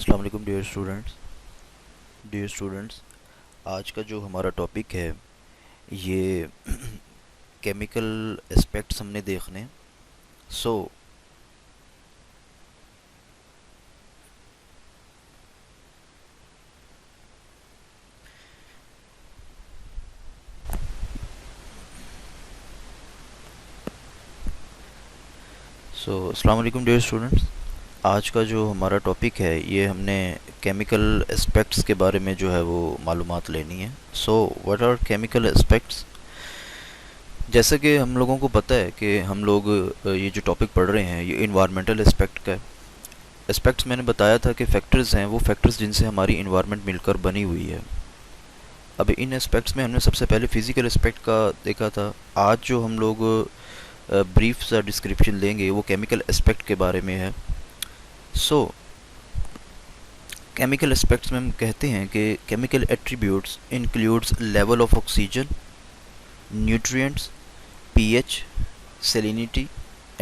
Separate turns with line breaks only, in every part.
अस्सलाम वालेकुम dear students. आज का जो हमारा टॉपिक है ये केमिकल एस्पेक्ट्स हमने देखने। सो अस्सलाम वालेकुम डियर स्टूडेंट्स। आज का जो हमारा टॉपिक है ये हमने केमिकल एस्पेक्ट्स के बारे में जो है वो मालूमात लेनी है। So what are chemical aspects? जैसे कि हम लोगों को पता है कि हम लोग ये जो टॉपिक पढ़ रहे हैं ये इन्वायरमेंटल एस्पेक्ट का है। एस्पेक्ट्स मैंने बताया था कि फैक्टर्स हैं, वो फैक्टर्स जिनसे हमारी इन्वायरमेंट मिलकर बनी हुई है। अब इन एस्पेक्ट्स में हमने सबसे पहले फिज़िकल एस्पेक्ट का देखा था। आज जो हम लोग ब्रीफ सा डिस्क्रिप्शन देंगे वो केमिकल एस्पेक्ट के बारे में है। सो केमिकल एस्पेक्ट्स में हम कहते हैं कि chemical attributes includes level of oxygen, nutrients, pH, salinity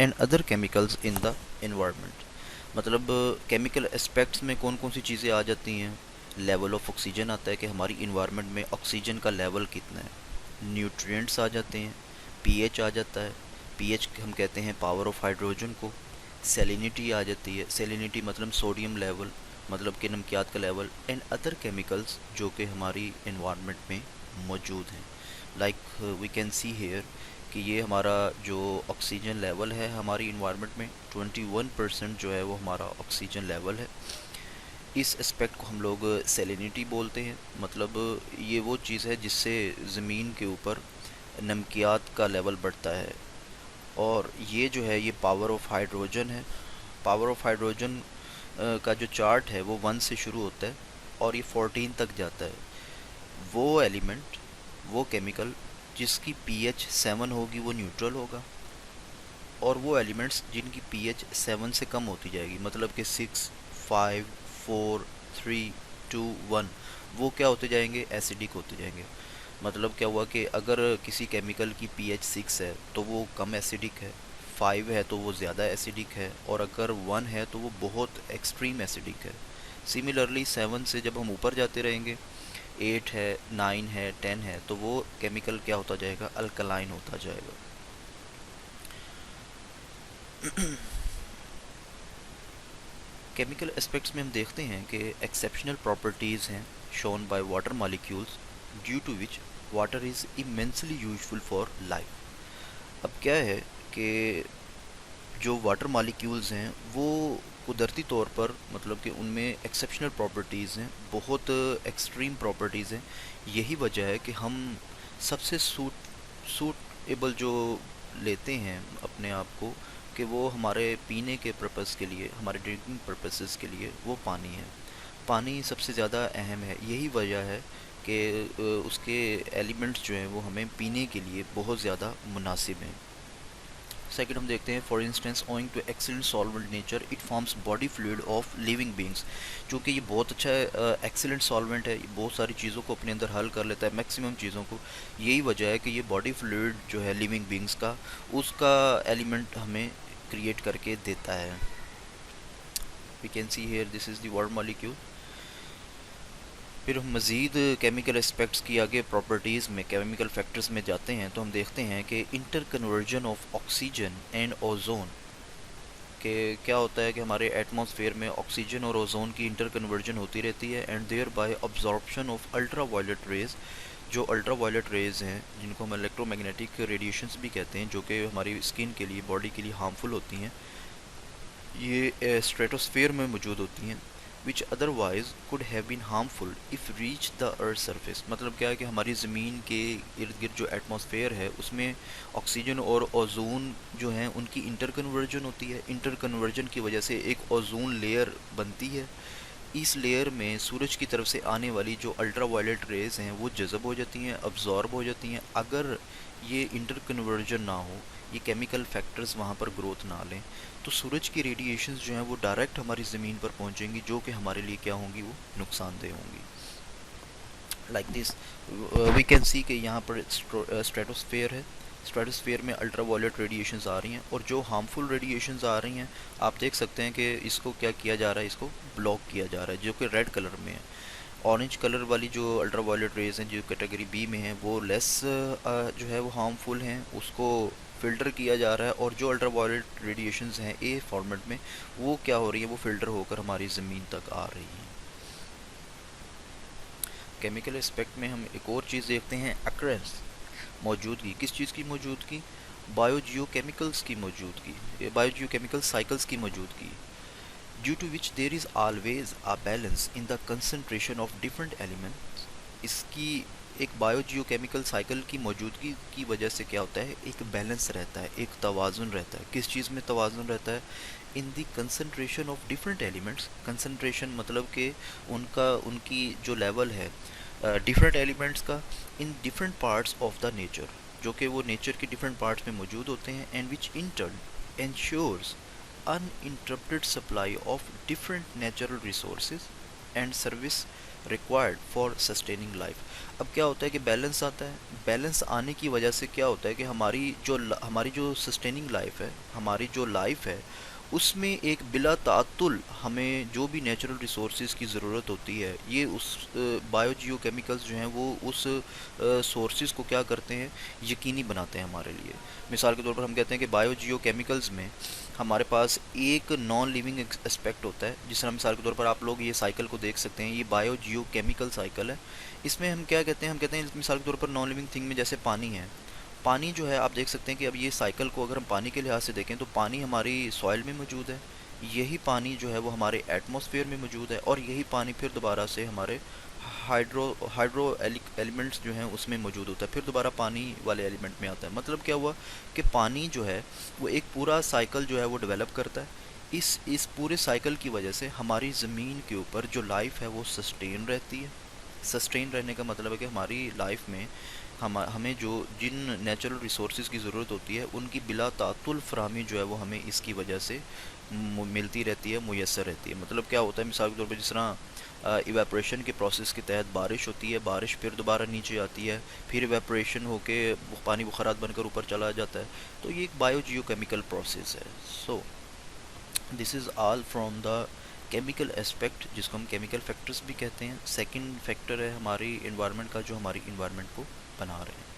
and other chemicals in the environment. मतलब केमिकल एस्पेक्ट्स में कौन कौन सी चीज़ें आ जाती हैं? लेवल ऑफ ऑक्सीजन आता है कि हमारी इन्वायरमेंट में ऑक्सीजन का लेवल कितना है। न्यूट्रिएंट्स आ जाते हैं, पीएच आ जाता है, पीएच हम कहते हैं पावर ऑफ हाइड्रोजन को। सेलिनिटी आ जाती है, सेलिनिटी मतलब सोडियम लेवल, मतलब कि नमकियात का लेवल। एंड अदर केमिकल्स जो कि हमारी इन्वायरमेंट में मौजूद हैं। Like we can see here कि ये हमारा जो ऑक्सीजन लेवल है हमारी इन्वायरमेंट में 21% जो है वो हमारा ऑक्सीजन लेवल है। इस एस्पेक्ट को हम लोग सेलिनिटी बोलते हैं। मतलब ये वो चीज़ है जिससे ज़मीन के ऊपर नमकियात का लेवल बढ़ता है। और ये जो है ये पावर ऑफ हाइड्रोजन है। पावर ऑफ हाइड्रोजन का जो चार्ट है वो 1 से शुरू होता है और ये 14 तक जाता है। वो एलिमेंट, वो केमिकल जिसकी पीएच 7 होगी वो न्यूट्रल होगा, और वो एलिमेंट्स जिनकी पीएच 7 से कम होती जाएगी, मतलब कि 6, 5, 4, 3, 2, 1, वो क्या होते जाएंगे? एसिडिक होते जाएंगे। मतलब क्या हुआ कि अगर किसी केमिकल की पीएच 6 है तो वो कम एसिडिक है, 5 है तो वो ज़्यादा एसिडिक है, और अगर 1 है तो वो बहुत एक्सट्रीम एसिडिक है। सिमिलरली 7 से जब हम ऊपर जाते रहेंगे, 8 है, 9 है, 10 है, तो वो केमिकल क्या होता जाएगा? अल्कलाइन होता जाएगा। केमिकल एस्पेक्ट्स में हम देखते हैं कि एक्सेप्शनल प्रॉपर्टीज़ हैं shown by water molecules due to which water is immensely useful for life. अब क्या है कि जो वाटर मॉलिक्यूल्स हैं वो कुदरती तौर पर, मतलब कि उनमें एक्सेप्शनल प्रॉपर्टीज़ हैं, बहुत एक्सट्रीम प्रॉपर्टीज़ हैं। यही वजह है कि हम सबसे सूटेबल जो लेते हैं अपने आप को कि वो हमारे पीने के पर्पज़ के लिए, हमारे ड्रिंकिंग पर्पसेस के लिए वो पानी है। पानी सबसे ज़्यादा अहम है। यही वजह है कि उसके एलिमेंट्स जो हैं वो हमें पीने के लिए बहुत ज़्यादा मुनासिब हैं। सेकंड हम देखते हैं, for instance owing to excellent solvent nature it forms body fluid of living beings. चूँकि ये बहुत अच्छा एक्सीलेंट सॉल्वेंट है, ये बहुत सारी चीज़ों को अपने अंदर हल कर लेता है, मैक्सिमम चीज़ों को। यही वजह है कि ये बॉडी फ्लूइड जो है लिविंग बींग्स का, उसका एलिमेंट हमें क्रिएट करके देता है। We can see here this is the water molecule. फिर हम मज़ीद केमिकल एस्पेक्ट्स की आगे प्रॉपर्टीज़ में, केमिकल फैक्टर्स में जाते हैं तो हम देखते हैं कि inter conversion of oxygen and ozone के क्या होता है कि हमारे एटमॉस्फेयर में ऑक्सीजन और ओजोन की इंटर कन्वर्जन होती रहती है, and thereby absorption of ultraviolet rays. जो अल्ट्रा वायलेट रेज हैं जिनको हम इलेक्ट्रोमैग्नेटिक रेडिएशंस भी कहते हैं, जो कि हमारी स्किन के लिए, बॉडी के लिए हार्मफुल होती हैं, ये स्ट्रेटोस्फेयर में मौजूद होती हैं, which otherwise could have been harmful if reach the earth surface. मतलब क्या है कि हमारी ज़मीन के इर्द गिर्द जो एटमॉस्फेयर है उसमें ऑक्सीजन और ओजोन जो हैं उनकी इंटर कन्वर्जन होती है। इंटर कन्वर्जन की वजह से एक ओजोन लेयर बनती है। इस लेयर में सूरज की तरफ से आने वाली जो अल्ट्रा वायलेट रेज़ हैं वो जज़ब हो जाती हैं, अब्जॉर्ब हो जाती हैं। अगर ये इंटर कन्वर्जन ना हो, ये केमिकल फैक्टर्स वहाँ पर ग्रोथ ना लें, तो सूरज की रेडिएशंस जो हैं वो डायरेक्ट हमारी ज़मीन पर पहुँचेंगी, जो कि हमारे लिए क्या होंगी? वो नुकसानदेह होंगी। Like this we can see कि यहाँ पर स्ट्रेटोस्फेयर है। स्ट्रेटोस्फीयर में अल्ट्रावायलेट रेडिएशंस आ रही हैं, और जो हार्मफुल रेडिएशंस आ रही हैं आप देख सकते हैं कि इसको क्या किया जा रहा है, इसको ब्लॉक किया जा रहा है, जो कि रेड कलर में है। ऑरेंज कलर वाली जो अल्ट्रावायलेट रेज हैं जो कैटेगरी बी में हैं वो लेस जो है वो हार्मफुल हैं, उसको फ़िल्टर किया जा रहा है, और जो अल्ट्रावायलेट रेडिएशंस हैं ए फॉर्मेट में वो क्या हो रही है, वो फ़िल्टर होकर हमारी ज़मीन तक आ रही हैं। केमिकल एस्पेक्ट में हम एक और चीज़ देखते हैं, अक्रेंस, मौजूदगी। किस चीज़ की मौजूदगी? बायोजियोकेमिकल्स की मौजूदगी, बायोजियोकेमिकल साइकिल्स की मौजूदगी, due to which there is always a balance in the concentration of different elements. इसकी एक बायोजियोकेमिकल साइकिल की मौजूदगी की वजह से क्या होता है, एक बैलेंस रहता है, एक तवाज़ुन रहता है। किस चीज़ में तवाज़ुन रहता है? In the concentration of different elements. Concentration मतलब कि उनकी जो लेवल है डिफरेंट एलिमेंट्स का in different parts of the nature, जो कि वो नेचर के डिफरेंट पार्ट्स में मौजूद होते हैं, and which in turn ensures uninterrupted supply of different natural resources and service required for sustaining life। अब क्या होता है कि बैलेंस आता है, बैलेंस आने की वजह से क्या होता है कि हमारी जो सस्टेनिंग लाइफ है, हमारी जो लाइफ है, उसमें एक बिला तातुल हमें जो भी नेचुरल रिसोर्सेज की ज़रूरत होती है, ये उस बायोजियोकेमिकल्स जो हैं वो उस सोर्सेज को क्या करते हैं, यकीनी बनाते हैं हमारे लिए। मिसाल के तौर पर हम कहते हैं कि बायोजियोकेमिकल्स में हमारे पास एक नॉन लिविंग एस्पेक्ट होता है, जिस तरह मिसाल के तौर पर आप लोग ये साइकिल को देख सकते हैं, ये बायोजियोकेमिकल साइकिल है। इसमें हम क्या कहते हैं, हम कहते हैं मिसाल के तौर पर नॉन लिविंग थिंग में जैसे पानी है, पानी जो है आप देख सकते हैं कि अब ये साइकिल को अगर हम पानी के लिहाज से देखें तो पानी हमारी सॉइल में मौजूद है, यही पानी जो है वो हमारे एटमॉस्फेयर में मौजूद है, और यही पानी फिर दोबारा से हमारे हाइड्रो एलिमेंट्स जो हैं उसमें मौजूद होता है, फिर दोबारा पानी वाले एलिमेंट में आता है। मतलब क्या हुआ कि पानी जो है वो एक पूरा साइकिल जो है वो डेवलप करता है। इस पूरे साइकिल की वजह से हमारी ज़मीन के ऊपर जो लाइफ है वो सस्टेन रहती है। सस्टेन रहने का मतलब है कि हमारी लाइफ में हमें जो जिन नेचुरल रिसोर्सेज की ज़रूरत होती है उनकी बिला तातुल फराहमी जो है वो हमें इसकी वजह से मिलती रहती है, मुयसर रहती है। मतलब क्या होता है, मिसाल के तौर पर जिस तरह इवेपोरेशन के प्रोसेस के तहत बारिश होती है, बारिश फिर दोबारा नीचे आती है, फिर इवेपोरेशन होके पानी बुखारात बनकर ऊपर चला जाता है, तो ये एक बायोजियोकेमिकल प्रोसेस है। So this is all from the chemical aspect, जिसको हम केमिकल फैक्टर्स भी कहते हैं। सेकंड फैक्टर है हमारी इन्वायरमेंट का, जो हमारी इन्वायरमेंट को बना रहे हैं।